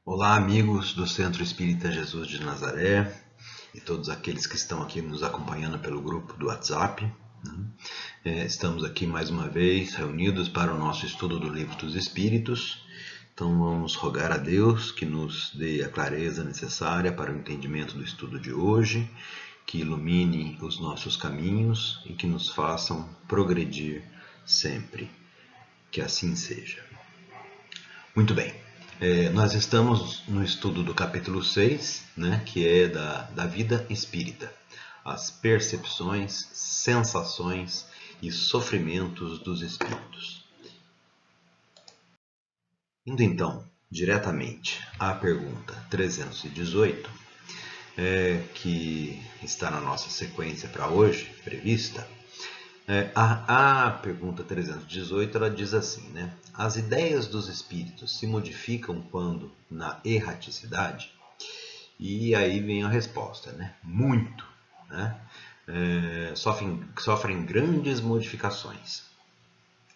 Olá, amigos do Centro Espírita Jesus de Nazaré e todos aqueles que estão aqui nos acompanhando pelo grupo do WhatsApp. Estamos aqui mais uma vez reunidos para o nosso estudo do Livro dos Espíritos. Então vamos rogar a Deus que nos dê a clareza necessária para o entendimento do estudo de hoje, que ilumine os nossos caminhos e que nos façam progredir sempre. Que assim seja. Muito bem. Nós estamos no estudo do capítulo 6, né, que é da vida espírita. As percepções, sensações e sofrimentos dos espíritos. Indo então diretamente à pergunta 318, que está na nossa sequência para hoje, prevista, a pergunta 318 ela diz assim, né? As ideias dos espíritos se modificam quando na erraticidade? E aí vem a resposta, né? Muito, né? Sofrem grandes modificações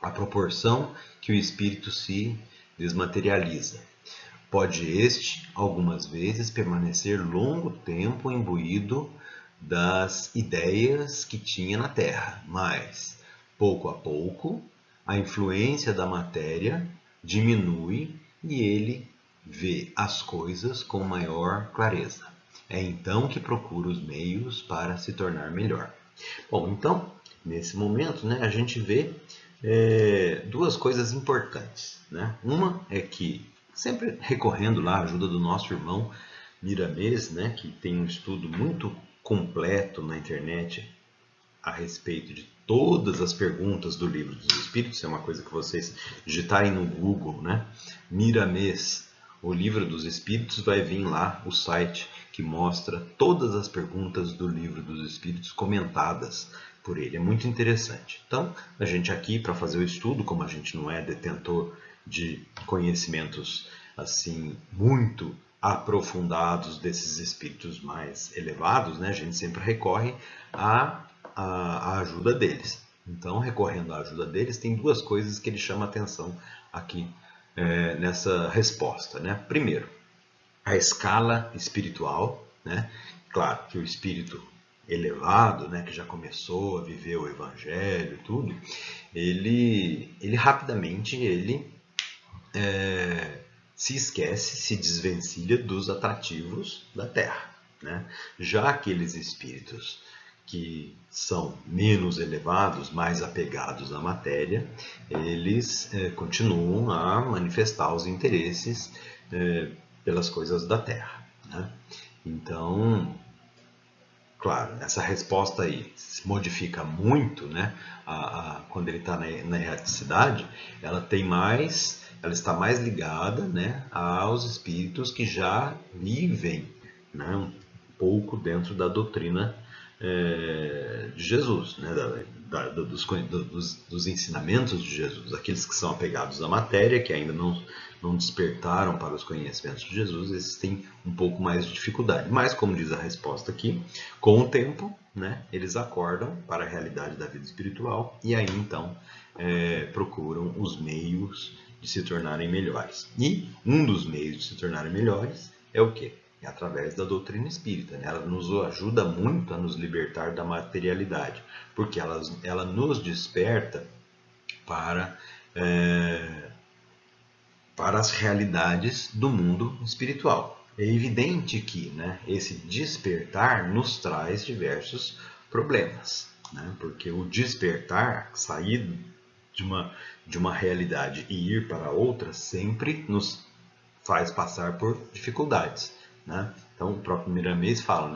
à proporção que o espírito se desmaterializa. Pode este, algumas vezes, permanecer longo tempo imbuído das ideias que tinha na Terra, mas, pouco a pouco, a influência da matéria diminui e ele vê as coisas com maior clareza. É então que procura os meios para se tornar melhor. Bom, então, nesse momento, né, a gente vê duas coisas importantes, né? Uma é que, sempre recorrendo lá à ajuda do nosso irmão Miramês, né, que tem um estudo muito completo na internet a respeito de todas as perguntas do Livro dos Espíritos, é uma coisa que vocês digitarem no Google, né? Miramês, o Livro dos Espíritos, vai vir lá o site que mostra todas as perguntas do Livro dos Espíritos comentadas por ele. É muito interessante. Então, a gente aqui, para fazer o estudo, como a gente não é detentor de conhecimentos assim muito aprofundados desses espíritos mais elevados, né? A gente sempre recorre a ajuda deles. Então, recorrendo à ajuda deles, tem duas coisas que ele chama atenção aqui nessa resposta, né? Primeiro, a escala espiritual, né? Claro que o espírito elevado, né, que já começou a viver o evangelho e tudo, ele rapidamente se esquece, se desvencilha dos atrativos da Terra, né? Já aqueles espíritos que são menos elevados, mais apegados à matéria, eles continuam a manifestar os interesses pelas coisas da Terra, né? Então, claro, essa resposta aí se modifica muito, né? Quando ele está na erraticidade, ela está mais ligada, né, aos espíritos que já vivem, né, um pouco dentro da doutrina de Jesus, né, dos ensinamentos de Jesus. Aqueles que são apegados à matéria, que ainda não despertaram para os conhecimentos de Jesus, esses têm um pouco mais de dificuldade. Mas, como diz a resposta aqui, com o tempo, né, eles acordam para a realidade da vida espiritual e aí então procuram os meios de se tornarem melhores. E um dos meios de se tornarem melhores é o quê? É através da doutrina espírita, né? Ela nos ajuda muito a nos libertar da materialidade, porque ela nos desperta para, para as realidades do mundo espiritual. É evidente que, né, esse despertar nos traz diversos problemas, né? Porque o despertar, sair de uma realidade e ir para outra, sempre nos faz passar por dificuldades, né? Então o próprio Miramês fala,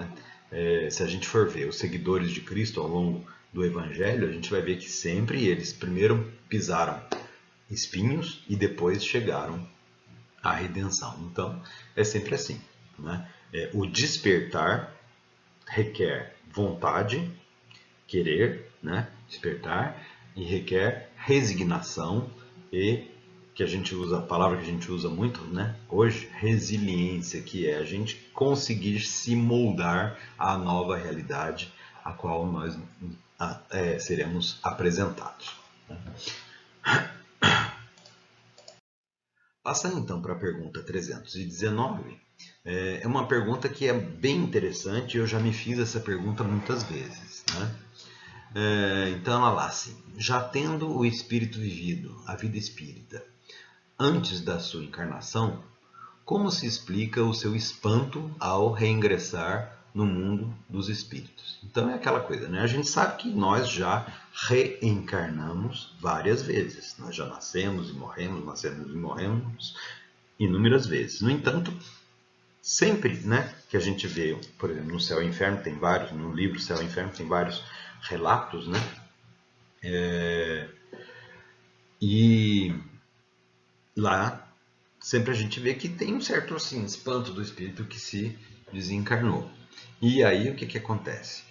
né? Se a gente for ver os seguidores de Cristo ao longo do Evangelho, a gente vai ver que sempre eles primeiro pisaram espinhos e depois chegaram à redenção. Então é sempre assim, né? O despertar requer vontade, querer, né? Despertar, e requer resignação e que a gente usa, a palavra que a gente usa muito, né, hoje, resiliência, que é a gente conseguir se moldar à nova realidade a qual nós seremos apresentados. Passando então para a pergunta 319, é uma pergunta que é bem interessante, eu já me fiz essa pergunta muitas vezes, né? Então ela lá assim, já tendo o espírito vivido, a vida espírita, antes da sua encarnação, como se explica o seu espanto ao reingressar no mundo dos espíritos? Então é aquela coisa, né? A gente sabe que nós já reencarnamos várias vezes. Nós já nascemos e morremos inúmeras vezes. No entanto, sempre, né, que a gente vê, por exemplo, no Céu e Inferno tem vários, no livro Céu e Inferno tem vários relatos, né? E lá sempre a gente vê que tem um certo assim, espanto do espírito que se desencarnou. E aí o que acontece?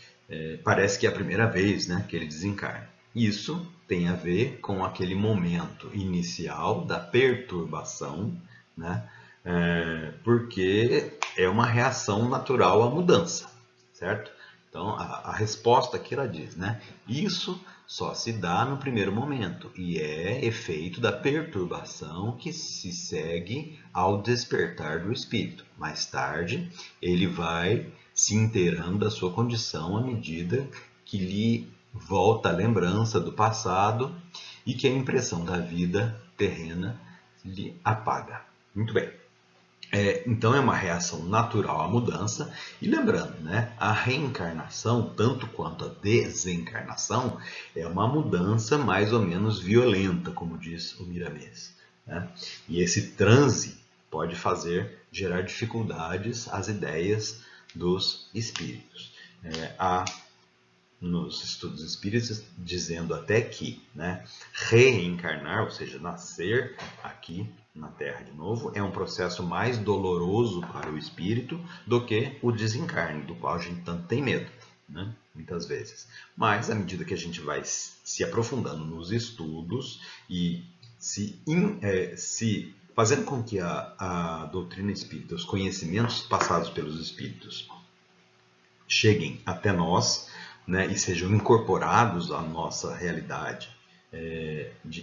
Parece que é a primeira vez, né, que ele desencarna. Isso tem a ver com aquele momento inicial da perturbação, né, porque é uma reação natural à mudança, certo? Então a resposta aqui ela diz, né, isso só se dá no primeiro momento e é efeito da perturbação que se segue ao despertar do espírito. Mais tarde, ele vai se inteirando da sua condição à medida que lhe volta a lembrança do passado e que a impressão da vida terrena lhe apaga. Muito bem. Então é uma reação natural à mudança, e lembrando, né, a reencarnação, tanto quanto a desencarnação, é uma mudança mais ou menos violenta, como diz o Miramês, né? E esse transe pode gerar dificuldades às ideias dos espíritos. Há nos estudos espíritas dizendo até que, né, reencarnar, ou seja, nascer aqui na Terra de novo, é um processo mais doloroso para o espírito do que o desencarne, do qual a gente tanto tem medo, né, muitas vezes. Mas à medida que a gente vai se aprofundando nos estudos e se fazendo com que a doutrina espírita, os conhecimentos passados pelos espíritos cheguem até nós, né, e sejam incorporados à nossa realidade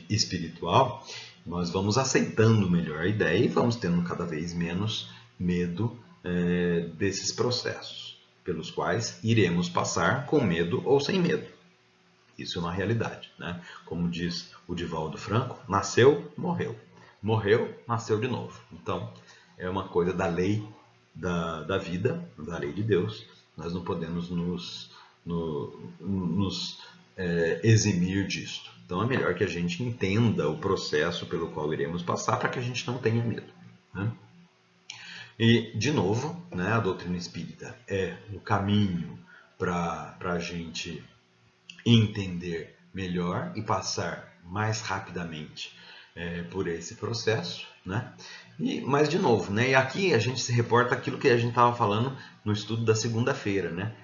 espiritual, nós vamos aceitando melhor a ideia e vamos tendo cada vez menos medo desses processos, pelos quais iremos passar com medo ou sem medo. Isso é uma realidade, né? Como diz o Divaldo Franco, nasceu, morreu. Morreu, nasceu de novo. Então, é uma coisa da lei da vida, da lei de Deus. Nós não podemos nos eximir disto. Então, é melhor que a gente entenda o processo pelo qual iremos passar para que a gente não tenha medo, né? E, de novo, né, a doutrina espírita é o caminho para a gente entender melhor e passar mais rapidamente por esse processo, né? Mas de novo, né? E aqui a gente se reporta aquilo que a gente estava falando no estudo da segunda-feira, né?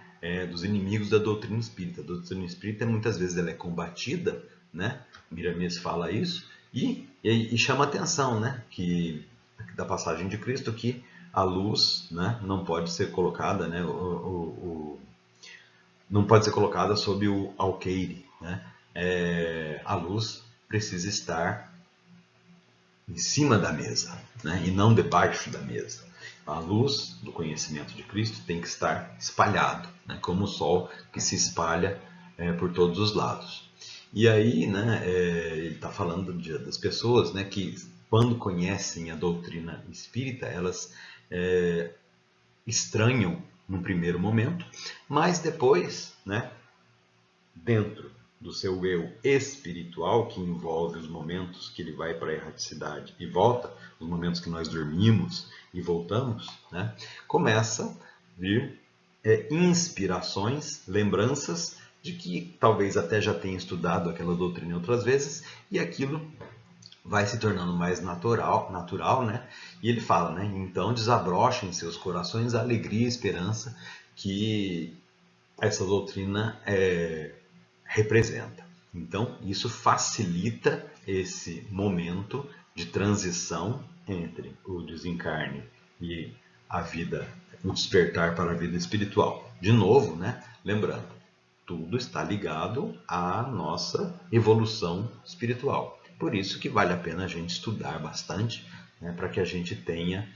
Dos inimigos da doutrina espírita. A doutrina espírita muitas vezes ela é combatida, né? Miramês fala isso e chama atenção, né? Que da passagem de Cristo que a luz, né, não pode ser colocada, né? Não pode ser colocada sob o alqueire, né? A luz precisa estar em cima da mesa, né? E não debaixo da mesa. A luz do conhecimento de Cristo tem que estar espalhado, né? Como o sol que se espalha por todos os lados. E aí, né, ele está falando das pessoas, né, que quando conhecem a doutrina espírita, elas estranham no primeiro momento, mas depois, né, dentro do seu eu espiritual, que envolve os momentos que ele vai para a erraticidade e volta, os momentos que nós dormimos e voltamos, né, começa a vir inspirações, lembranças de que talvez até já tenha estudado aquela doutrina outras vezes e aquilo vai se tornando mais natural, né? E ele fala, né? Então desabrochem em seus corações a alegria e esperança que essa doutrina representa. Então isso facilita esse momento de transição entre o desencarne e a vida, o despertar para a vida espiritual. De novo, né? Lembrando, tudo está ligado à nossa evolução espiritual. Por isso que vale a pena a gente estudar bastante, né, para que a gente tenha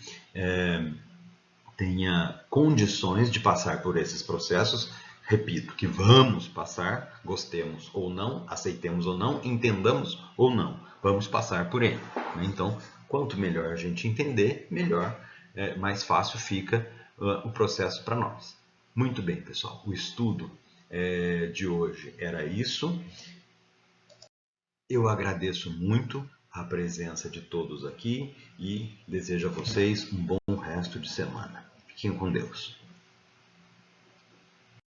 condições de passar por esses processos. Repito, que vamos passar, gostemos ou não, aceitemos ou não, entendamos ou não, vamos passar por ele, né? Então, quanto melhor a gente entender, melhor, mais fácil fica o processo para nós. Muito bem, pessoal, o estudo de hoje era isso. Eu agradeço muito a presença de todos aqui e desejo a vocês um bom resto de semana. Fiquem com Deus.